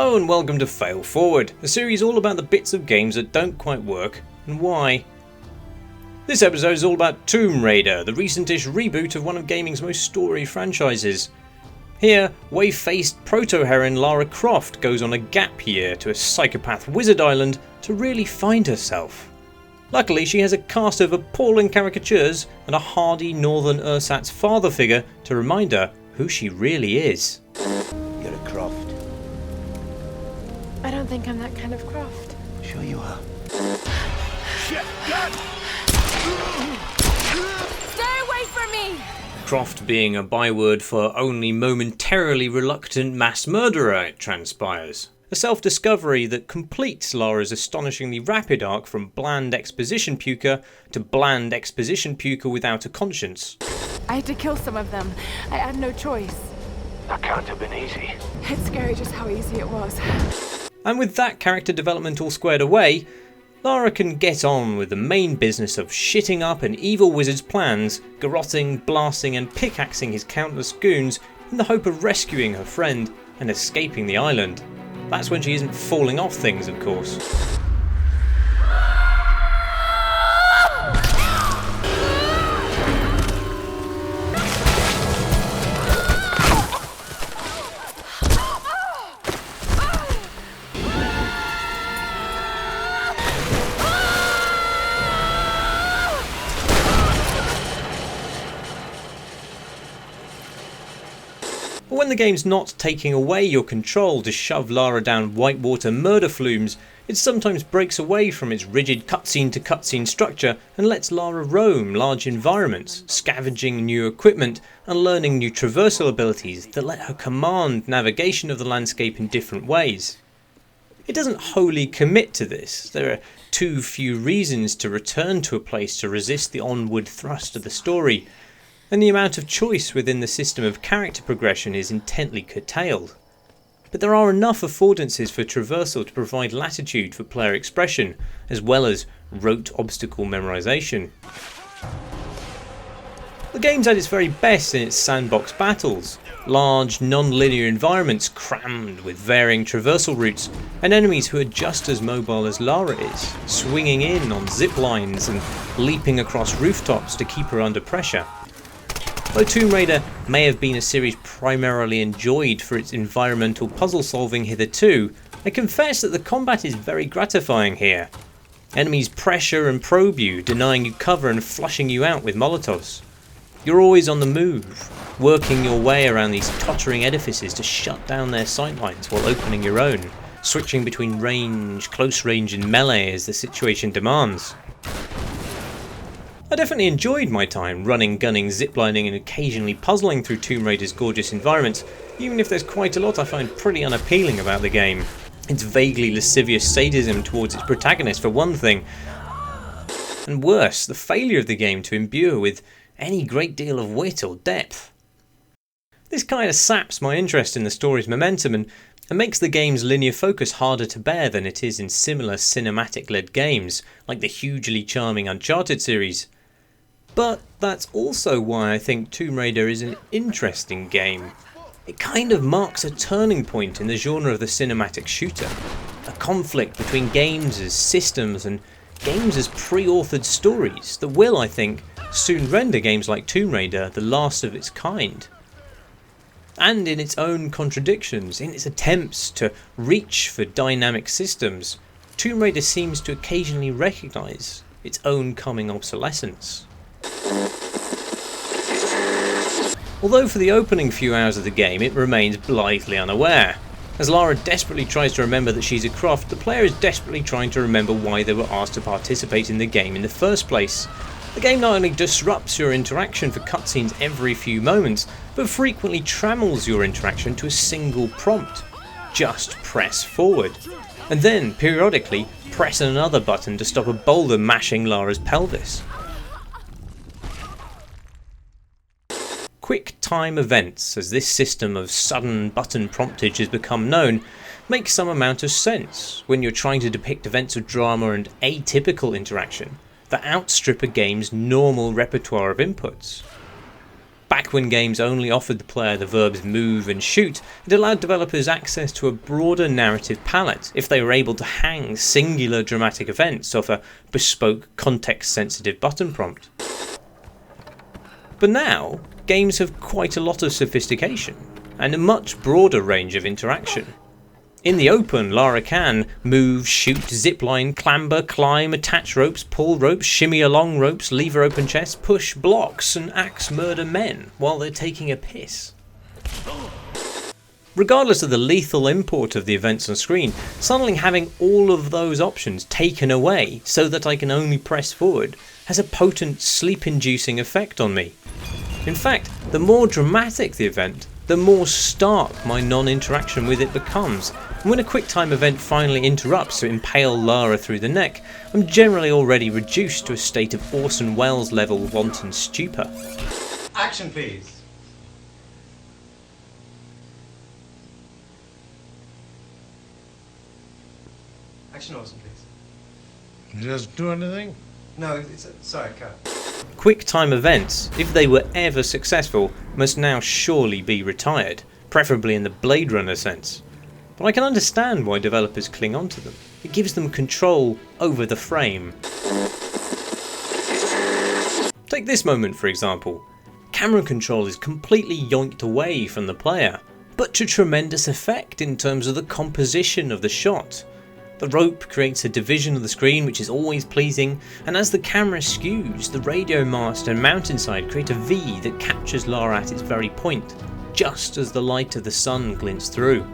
Hello and welcome to Fail Forward, a series all about the bits of games that don't quite work and why. This episode is all about Tomb Raider, the recentish reboot of one of gaming's most storied franchises. Here, wave-faced proto-heroine Lara Croft goes on a gap year to a psychopath wizard island to really find herself. Luckily, she has a cast of appalling caricatures and a hardy northern ersatz father figure to remind her who she really is. You're a Croft. I don't think I'm that kind of Croft. Sure you are. Shit! God! Stay away from me! Croft being a byword for only momentarily reluctant mass murderer, it transpires. A self-discovery that completes Lara's astonishingly rapid arc from bland exposition puker to bland exposition puker without a conscience. I had to kill some of them. I had no choice. That can't have been easy. It's scary just how easy it was. And with that character development all squared away, Lara can get on with the main business of shitting up an evil wizard's plans, garroting, blasting and pickaxing his countless goons in the hope of rescuing her friend and escaping the island. That's when she isn't falling off things, of course. But when the game's not taking away your control to shove Lara down whitewater murder flumes, it sometimes breaks away from its rigid cutscene to cutscene structure and lets Lara roam large environments, scavenging new equipment and learning new traversal abilities that let her command navigation of the landscape in different ways. It doesn't wholly commit to this. There are too few reasons to return to a place to resist the onward thrust of the story, and the amount of choice within the system of character progression is intently curtailed. But there are enough affordances for traversal to provide latitude for player expression, as well as rote obstacle memorization. The game's at its very best in its sandbox battles, large non-linear environments crammed with varying traversal routes, and enemies who are just as mobile as Lara is, swinging in on zip lines and leaping across rooftops to keep her under pressure. Though Tomb Raider may have been a series primarily enjoyed for its environmental puzzle solving hitherto, I confess that the combat is very gratifying here. Enemies pressure and probe you, denying you cover and flushing you out with molotovs. You're always on the move, working your way around these tottering edifices to shut down their sightlines while opening your own, switching between range, close range and melee as the situation demands. I definitely enjoyed my time running, gunning, ziplining and occasionally puzzling through Tomb Raider's gorgeous environments, even if there's quite a lot I find pretty unappealing about the game. Its vaguely lascivious sadism towards its protagonist for one thing, and worse, the failure of the game to imbue with any great deal of wit or depth. This kind of saps my interest in the story's momentum and makes the game's linear focus harder to bear than it is in similar cinematic-led games, like the hugely charming Uncharted series. But that's also why I think Tomb Raider is an interesting game. It kind of marks a turning point in the genre of the cinematic shooter. A conflict between games as systems and games as pre-authored stories that will, I think, soon render games like Tomb Raider the last of its kind. And in its own contradictions, in its attempts to reach for dynamic systems, Tomb Raider seems to occasionally recognise its own coming obsolescence. Although for the opening few hours of the game it remains blithely unaware. As Lara desperately tries to remember that she's a Croft, the player is desperately trying to remember why they were asked to participate in the game in the first place. The game not only disrupts your interaction for cutscenes every few moments, but frequently trammels your interaction to a single prompt. Just press forward. And then, periodically, press another button to stop a boulder mashing Lara's pelvis. QuickTime events, as this system of sudden button promptage has become known, make some amount of sense when you're trying to depict events of drama and atypical interaction that outstrip a game's normal repertoire of inputs. Back when games only offered the player the verbs move and shoot, it allowed developers access to a broader narrative palette if they were able to hang singular dramatic events off a bespoke context-sensitive button prompt. But now, games have quite a lot of sophistication, and a much broader range of interaction. In the open, Lara can move, shoot, zipline, clamber, climb, attach ropes, pull ropes, shimmy along ropes, lever open chests, push blocks, and axe murder men while they're taking a piss. Regardless of the lethal import of the events on screen, suddenly having all of those options taken away so that I can only press forward has a potent sleep-inducing effect on me. In fact, the more dramatic the event, the more stark my non-interaction with it becomes, and when a QuickTime event finally interrupts to impale Lara through the neck, I'm generally already reduced to a state of Orson Welles level wanton stupor. Action please. Action Orson please. He doesn't do anything? No, sorry, cut. QuickTime events, if they were ever successful, must now surely be retired, preferably in the Blade Runner sense. But I can understand why developers cling on to them. It gives them control over the frame. Take this moment for example. Camera control is completely yoinked away from the player, but to tremendous effect in terms of the composition of the shot. The rope creates a division of the screen which is always pleasing, and as the camera skews, the radio mast and mountainside create a V that captures Lara at its very point, just as the light of the sun glints through.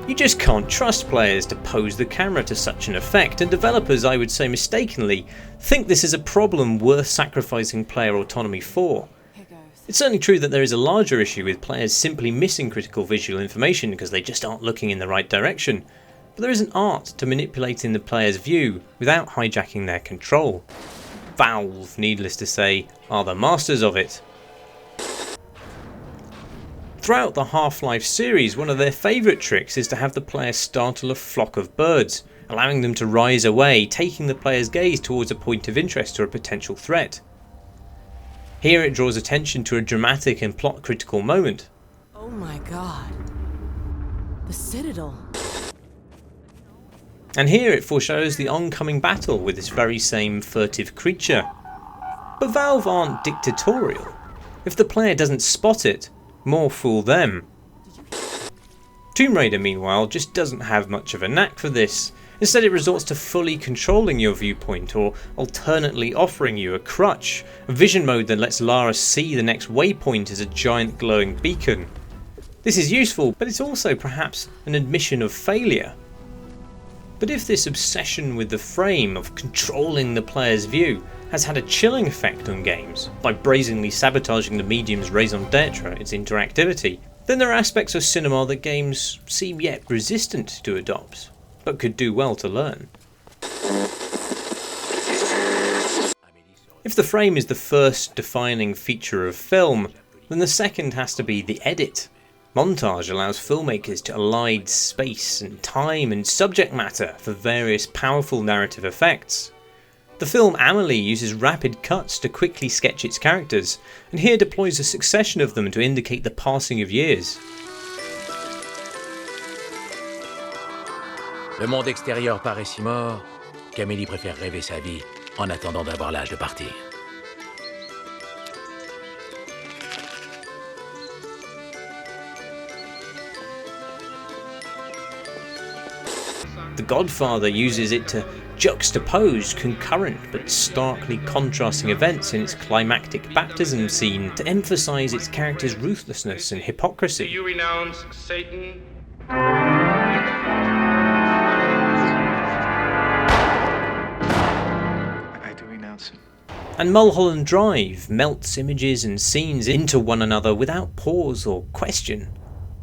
You just can't trust players to pose the camera to such an effect, and developers, I would say mistakenly, think this is a problem worth sacrificing player autonomy for. It's certainly true that there is a larger issue with players simply missing critical visual information because they just aren't looking in the right direction, but there is an art to manipulating the player's view without hijacking their control. Valve, needless to say, are the masters of it. Throughout the Half-Life series, one of their favourite tricks is to have the player startle a flock of birds, allowing them to rise away, taking the player's gaze towards a point of interest or a potential threat. Here it draws attention to a dramatic and plot critical moment. Oh my god. The Citadel. And here it foreshadows the oncoming battle with this very same furtive creature. But Valve aren't dictatorial. If the player doesn't spot it, more fool them. Tomb Raider meanwhile just doesn't have much of a knack for this. Instead it resorts to fully controlling your viewpoint, or alternately offering you a crutch, a vision mode that lets Lara see the next waypoint as a giant glowing beacon. This is useful, but it's also perhaps an admission of failure. But if this obsession with the frame of controlling the player's view has had a chilling effect on games by brazenly sabotaging the medium's raison d'etre, its interactivity, then there are aspects of cinema that games seem yet resistant to adopt, but could do well to learn. If the frame is the first defining feature of film, then the second has to be the edit. Montage allows filmmakers to elide space and time and subject matter for various powerful narrative effects. The film Amelie uses rapid cuts to quickly sketch its characters, and here deploys a succession of them to indicate the passing of years. Le monde extérieur paraît si mort qu'Amélie préfère rêver sa vie en attendant d'avoir l'âge de partir. The Godfather uses it to juxtapose concurrent but starkly contrasting events in its climactic baptism scene to emphasise its character's ruthlessness and hypocrisy. Do you renounce Satan? I do renounce him. And Mulholland Drive melts images and scenes into one another without pause or question,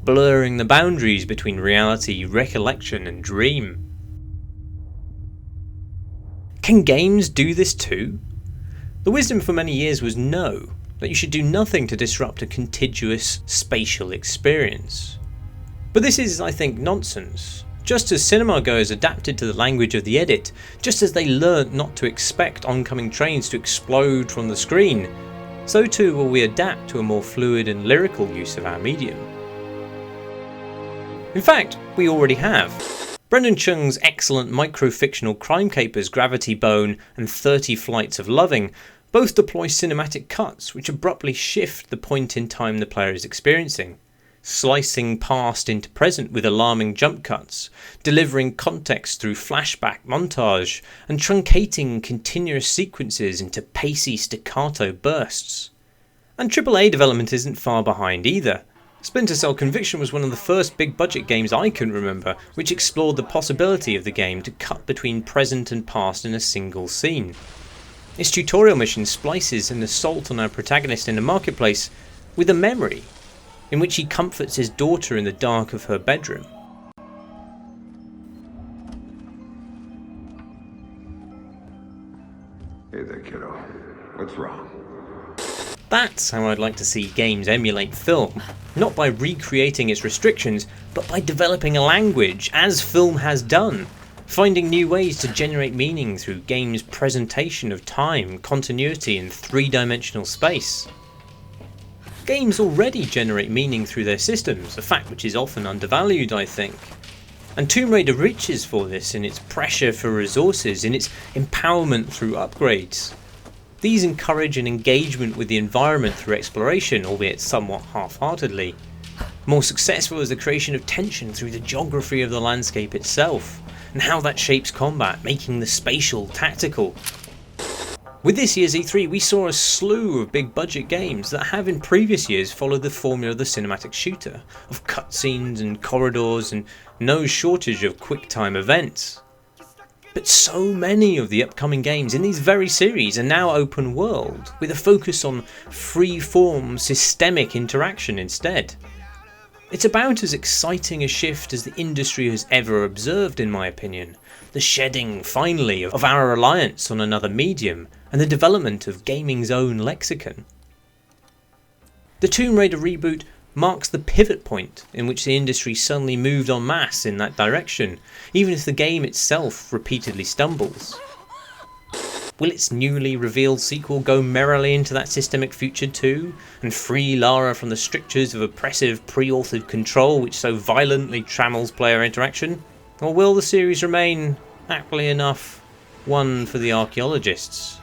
blurring the boundaries between reality, recollection and dream. Can games do this too? The wisdom for many years was no, that you should do nothing to disrupt a contiguous spatial experience. But this is, I think, nonsense. Just as cinema goers adapted to the language of the edit, just as they learnt not to expect oncoming trains to explode from the screen, so too will we adapt to a more fluid and lyrical use of our medium. In fact, we already have. Brendan Chung's excellent micro-fictional crime capers Gravity Bone and 30 Flights of Loving both deploy cinematic cuts which abruptly shift the point in time the player is experiencing, slicing past into present with alarming jump cuts, delivering context through flashback montage, and truncating continuous sequences into pacey staccato bursts. And AAA development isn't far behind either. Splinter Cell Conviction was one of the first big budget games I can remember which explored the possibility of the game to cut between present and past in a single scene. Its tutorial mission splices an assault on our protagonist in a marketplace with a memory in which he comforts his daughter in the dark of her bedroom. Hey there, kiddo. What's wrong? That's how I'd like to see games emulate film, not by recreating its restrictions, but by developing a language, as film has done, finding new ways to generate meaning through games' presentation of time, continuity and three-dimensional space. Games already generate meaning through their systems, a fact which is often undervalued, I think. And Tomb Raider reaches for this in its pressure for resources, in its empowerment through upgrades. These encourage an engagement with the environment through exploration, albeit somewhat half-heartedly. More successful is the creation of tension through the geography of the landscape itself, and how that shapes combat, making the spatial tactical. With this year's E3 we saw a slew of big budget games that have in previous years followed the formula of the cinematic shooter, of cutscenes and corridors and no shortage of QuickTime events. But so many of the upcoming games in these very series are now open world, with a focus on free-form systemic interaction instead. It's about as exciting a shift as the industry has ever observed, in my opinion, the shedding, finally, of our reliance on another medium and the development of gaming's own lexicon. The Tomb Raider reboot marks the pivot point in which the industry suddenly moved en masse in that direction, even if the game itself repeatedly stumbles. Will its newly revealed sequel go merrily into that systemic future too, and free Lara from the strictures of oppressive pre-authored control which so violently trammels player interaction? Or will the series remain, aptly enough, one for the archaeologists?